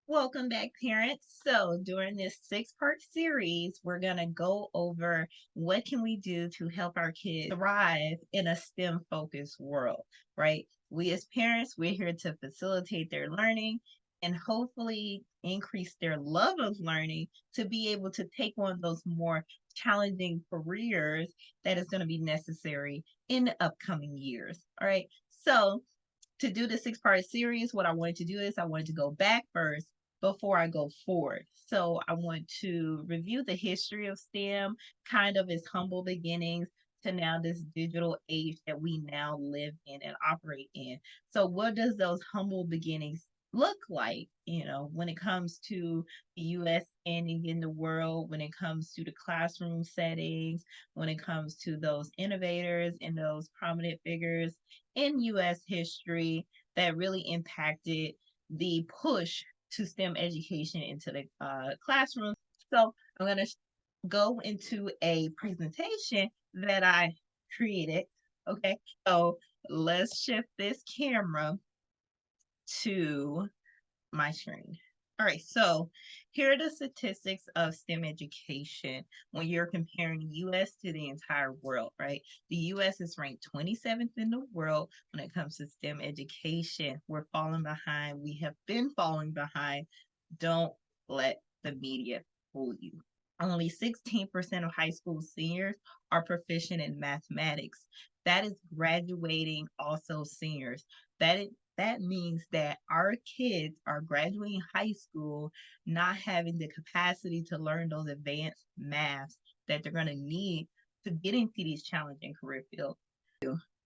Welcome back, parents. So during this six-part series, we're going to go over what can we do to help our kids thrive in a STEM-focused world, right? We as parents, we're here to facilitate their learning and hopefully increase their love of learning to be able to take on those more challenging careers that is going to be necessary in the upcoming years. All right. So to do the six-part series, what I wanted to do is I wanted to go back first before I go forward. So I want to review the history of STEM, kind of its humble beginnings to now this digital age that we now live in and operate in. So what does those humble beginnings look like, when it comes to the US standing in the world, when it comes to the classroom settings, when it comes to those innovators and those prominent figures in US history that really impacted the push to STEM education into the classroom. So I'm going to go into a presentation that I created. Okay, so let's shift this camera to my screen. All right, so here are the statistics of STEM education when you're comparing the US to the entire world, right? The US is ranked 27th in the world when it comes to STEM education. We're falling behind. We have been falling behind. Don't let the media fool you. Only 16% of high school seniors are proficient in mathematics. That is graduating also seniors. That means that our kids are graduating high school not having the capacity to learn those advanced maths that they're going to need to get into these challenging career fields.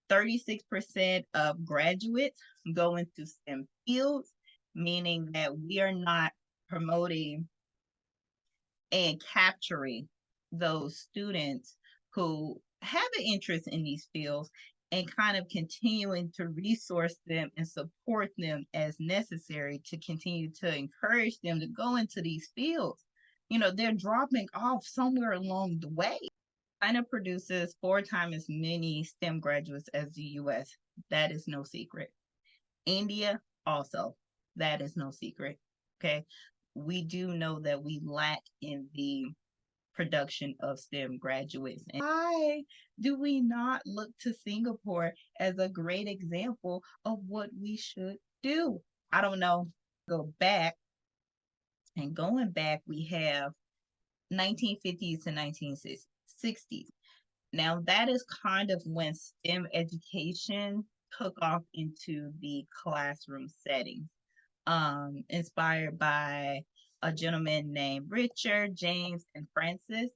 36% of graduates go into STEM fields, meaning that we are not promoting and capturing those students who have an interest in these fields and kind of continuing to resource them and support them as necessary to continue to encourage them to go into these fields. They're dropping off somewhere along the way. China produces 4 times as many STEM graduates as the US. That is no secret. India also, that is no secret. Okay. We do know that we lack in the production of STEM graduates. And why do we not look to Singapore as a great example of what we should do? I don't know. Go back, and going back, we have 1950s to 1960s. Now, that is kind of when STEM education took off into the classroom setting, inspired by a gentleman named Richard, James, and Francis.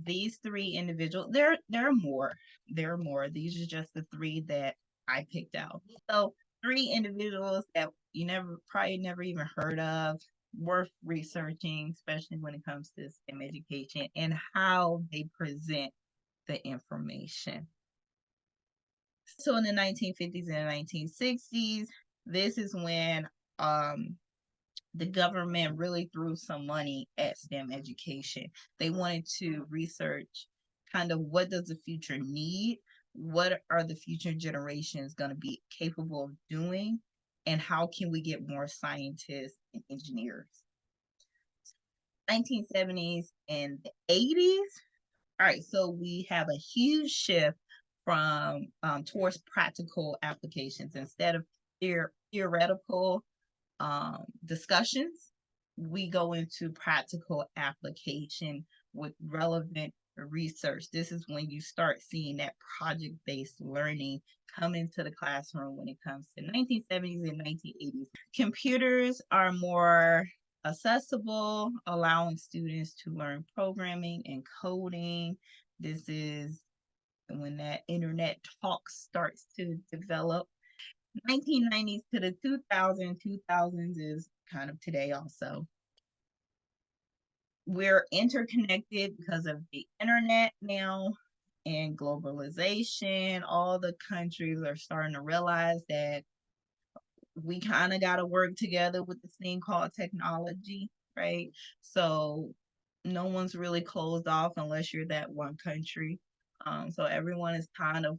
These 3 individuals, there are more. There are more. These are just the 3 that I picked out. So 3 individuals that you probably never even heard of, worth researching, especially when it comes to STEM education and how they present the information. So in the 1950s and 1960s, this is when the government really threw some money at STEM education. They wanted to research kind of what does the future need, what are the future generations going to be capable of doing, and how can we get more scientists and engineers. 1970s and the 80s. All right, so we have a huge shift from towards practical applications instead of theoretical discussions. We go into practical application with relevant research. This is when you start seeing that project-based learning come into the classroom when it comes to 1970s and 1980s. Computers are more accessible, allowing students to learn programming and coding. This is when that internet talk starts to develop. 1990s to the 2000s is kind of today also. We're interconnected because of the internet now and globalization. All the countries are starting to realize that we kind of got to work together with this thing called technology, right? So no one's really closed off unless you're that one country. So everyone is kind of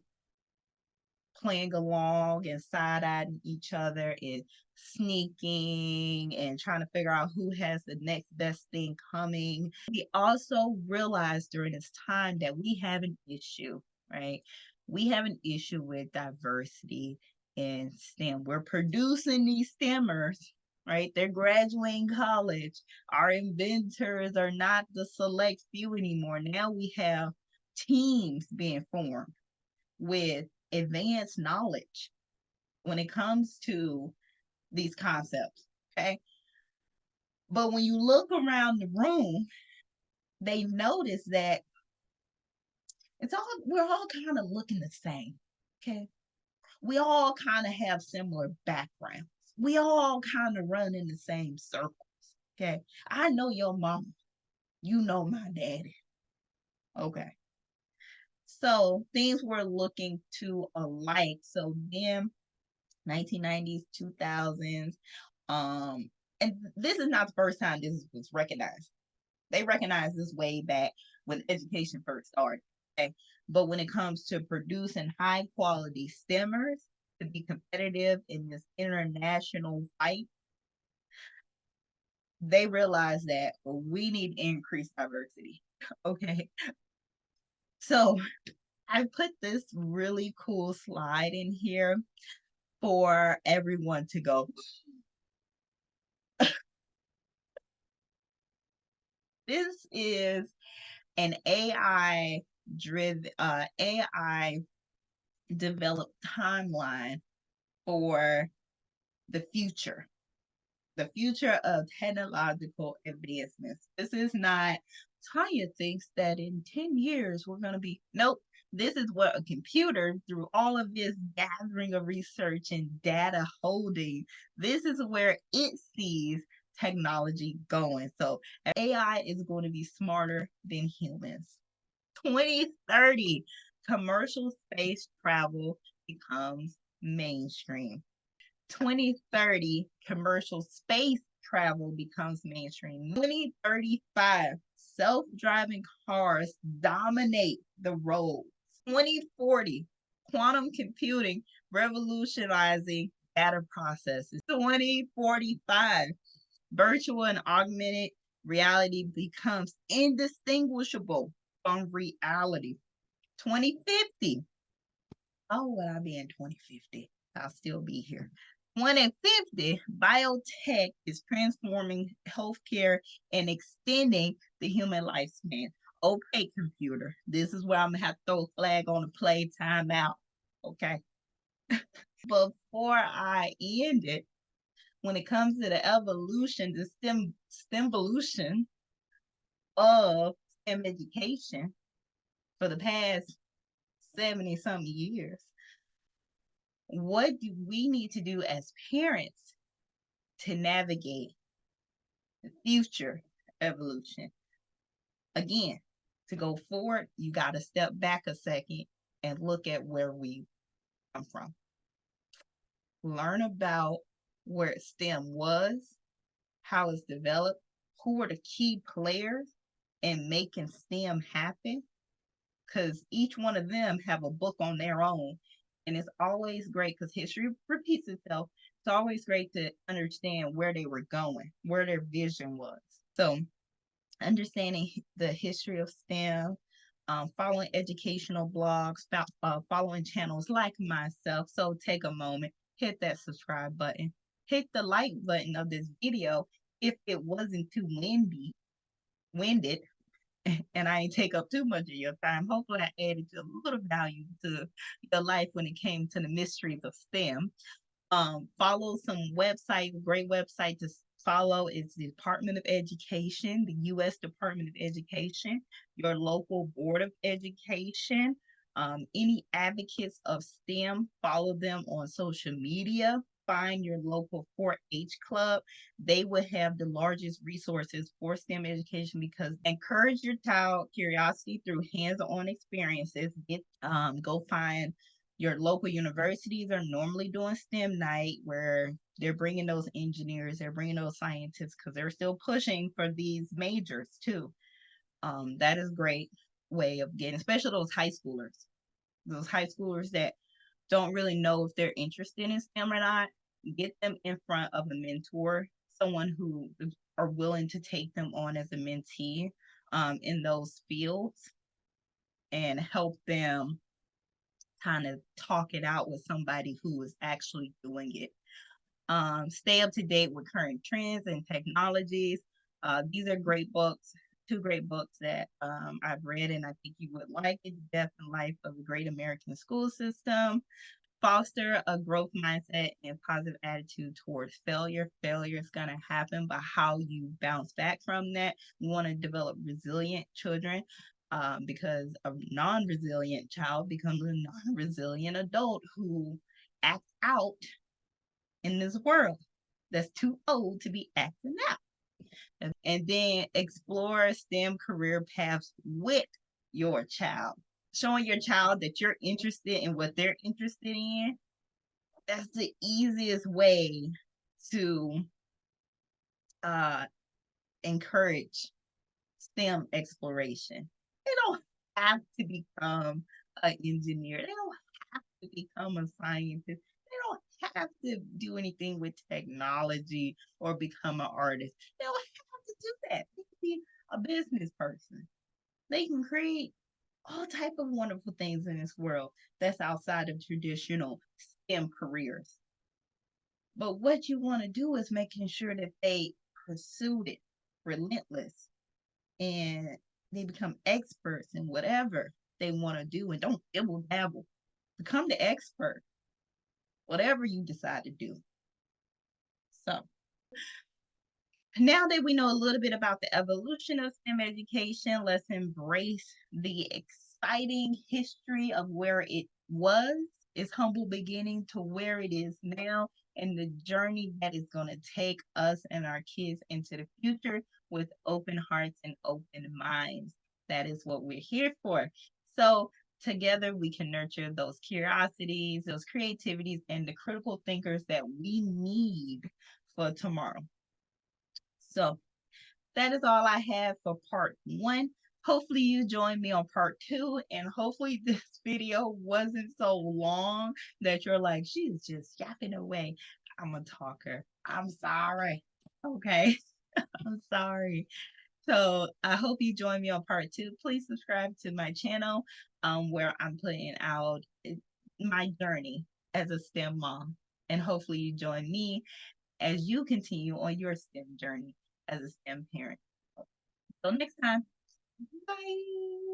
playing along and side-eyeing each other and sneaking and trying to figure out who has the next best thing coming. We also realized during this time that we have an issue, right? We have an issue with diversity in STEM. We're producing these STEMers, right? They're graduating college. Our inventors are not the select few anymore. Now we have teams being formed with advanced knowledge when it comes to these concepts. Okay. But when you look around the room, they notice that we're all kind of looking the same. Okay. We all kind of have similar backgrounds. We all kind of run in the same circles. Okay. I know your mama. You know my daddy. Okay. So things were looking to alike. So then 1990s, 2000s, and this is not the first time this was recognized. They recognized this way back when education first started. Okay. But when it comes to producing high quality STEMers to be competitive in this international fight, they realized that we need increased diversity. Okay. So I put this really cool slide in here for everyone to go. This is an AI driven AI developed timeline for the future of technological advancements. This is not Tanya thinks that in 10 years we're going to be, nope. This is what a computer, through all of this gathering of research and data holding, this is where it sees technology going. So AI is going to be smarter than humans. 2030, commercial space travel becomes mainstream. 2030, commercial space travel becomes mainstream. 2035, self-driving cars dominate the roads. 2040, quantum computing revolutionizing data processes. 2045, virtual and augmented reality becomes indistinguishable from reality. 2050, oh, will I be in 2050? I'll still be here. 2050, biotech is transforming healthcare and extending the human lifespan. Okay, computer, this is where I'm gonna have to throw a flag on the play timeout. Okay. Before I end it, when it comes to the evolution, the STEMvolution of STEM education for the past 70 something years, what do we need to do as parents to navigate the future evolution? Again, to go forward, you got to step back a second and look at where we come from. Learn about where STEM was, how it's developed, who are the key players in making STEM happen, because each one of them have a book on their own. And it's always great because history repeats itself. It's always great to understand where they were going, where their vision was. So understanding the history of STEM, following educational blogs, following channels like myself. So take a moment, hit that subscribe button, hit the like button of this video if it wasn't too winded, and I ain't take up too much of your time. Hopefully I added a little value to your life when it came to the mysteries of STEM. Follow some website, great website to follow is the Department of Education, the U.S. Department of Education, your local Board of Education, any advocates of STEM, follow them on social media. Find your local 4-H club. They will have the largest resources for STEM education because encourage your child curiosity through hands-on experiences. Go find your local universities are normally doing STEM night where they're bringing those engineers, they're bringing those scientists because they're still pushing for these majors too. That is a great way of getting, especially those high schoolers that don't really know if they're interested in STEM or not, get them in front of a mentor, someone who are willing to take them on as a mentee in those fields, and help them kind of talk it out with somebody who is actually doing it. Stay up to date with current trends and technologies. These are great books, two great books that I've read and I think you would like it. Death and Life of the Great American School System. Foster a growth mindset and positive attitude towards failure. Failure is going to happen, but how you bounce back from that. We want to develop resilient children, because a non-resilient child becomes a non-resilient adult who acts out in this world that's too old to be acting out. And then explore STEM career paths with your child. Showing your child that you're interested in what they're interested in. That's the easiest way to encourage STEM exploration. They don't have to become an engineer. They don't have to become a scientist. They don't have to do anything with technology or become an artist. They don't have to do that. They can be a business person. They can create all type of wonderful things in this world that's outside of traditional STEM careers. But what you want to do is making sure that they pursue it relentless, and they become experts in whatever they want to do, and don't dibble dabble. Become the expert, whatever you decide to do. So now that we know a little bit about the evolution of STEM education, let's embrace the exciting history of where it was, its humble beginning, to where it is now, and the journey that is going to take us and our kids into the future with open hearts and open minds. That is what we're here for. So together we can nurture those curiosities, those creativities, and the critical thinkers that we need for tomorrow. So that is all I have for part 1. Hopefully you join me on part 2, and hopefully this video wasn't so long that you're like, she's just yapping away. I'm a talker. I'm sorry. Okay. I'm sorry. So I hope you join me on part 2. Please subscribe to my channel, where I'm putting out my journey as a STEM mom. And hopefully you join me as you continue on your STEM journey as a STEM parent. Until next time, bye.